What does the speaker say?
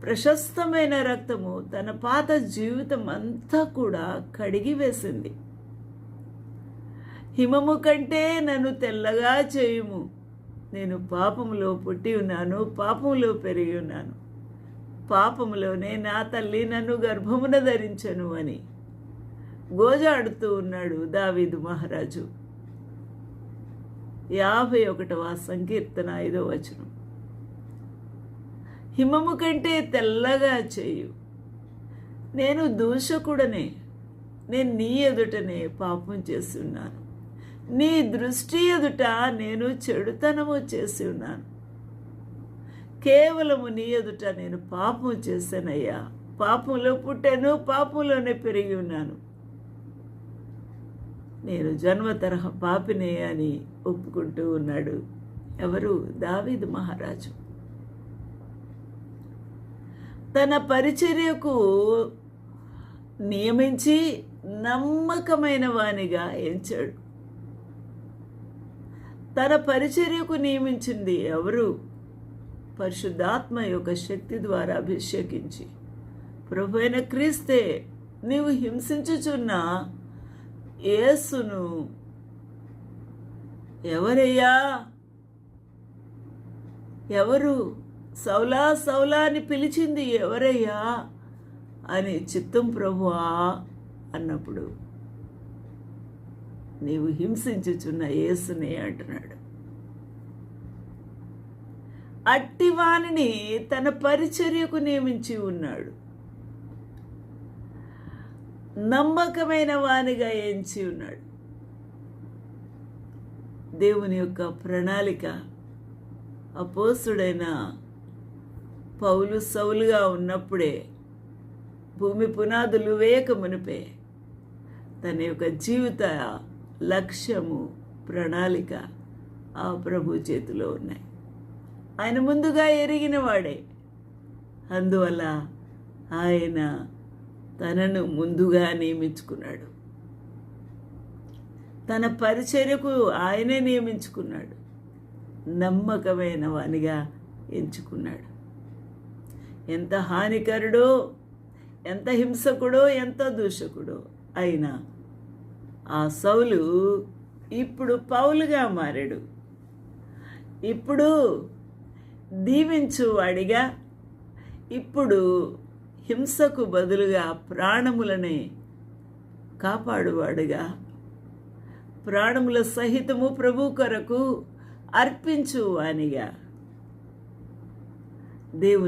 ప్రశస్తమైన రక్తము తన పాత జీవితం అంతా కూడా కడిగివేసింది. హిమము కంటే నన్ను తెల్లగా చేయుము, నేను పాపములో పుట్టి ఉన్నాను, పాపములో పెరిగి ఉన్నాను, పాపములోనే నా తల్లి నన్ను గర్భమున ధరించను అని గోజాడుతూ ఉన్నాడు దావీదు మహారాజు. 51వ సంకీర్తన 5వ వచనం. హిమము కంటే తెల్లగా చేయు, నేను దూషకుడనే, నేను నీ ఎదుటనే పాపం చేసి ఉన్నాను, నీ దృష్టి ఎదుట నేను చెడుతనము చేసి ఉన్నాను, కేవలము నీ ఎదుట నేను పాపం చేశానయ్యా, పాపంలో పుట్టాను, పాపంలోనే పెరిగి ఉన్నాను, నేను జన్మతరహ పాపినే అని ఒప్పుకుంటూ ఉన్నాడు. ఎవరు? దావీదు మహారాజు. తన పరిచర్యకు నియమించి నమ్మకమైన వానిగా ఎంచాడు. తన పరిచర్యకు నియమించింది ఎవరు? పరిశుద్ధాత్మ యొక్క శక్తి ద్వారా అభిషేకించి, ప్రభువైన క్రీస్తే, నీవు హింసించుచున్న యేసును ఎవరయ్యా, ఎవరు? సౌలా సౌలా అని పిలిచింది ఎవరయ్యా అని, చిత్తం ప్రభువా అన్నప్పుడు, నీవు హింసించుచున్న యేసునే అంటున్నాడు. అట్టివానిని తన పరిచర్యకు నియమించి ఉన్నాడు, నమ్మకమైన వానిగా ఎంచి ఉన్నాడు. దేవుని యొక్క ప్రణాళిక అపోస్తుడైన పౌలు సౌలుగా ఉన్నప్పుడే, భూమి పునాదులు వేయక మునిపే, తన యొక్క జీవిత లక్ష్యము, ప్రణాళిక ఆ ప్రభు చేతిలో ఉన్నాయి. ఆయన ముందుగా ఎరిగిన వాడే. అందువల్ల ఆయన తనను ముందుగా నియమించుకున్నాడు. తన పరిచర్యకు ఆయనే నియమించుకున్నాడు. నమ్మకమైన వానిగా ఎంచుకున్నాడు. ఎంత హానికరుడో, ఎంత హింసకుడో, ఎంత దూషకుడో అయినా ఆ సౌలు ఇప్పుడు పౌలుగా మారాడు. ఇప్పుడు దీవించువాడిగా, ఇప్పుడు హింసకు బదులుగా ప్రాణములనే కాపాడువాడుగా, ప్రాణముల సహితము ప్రభు కొరకు అర్పించువానిగా దేవుని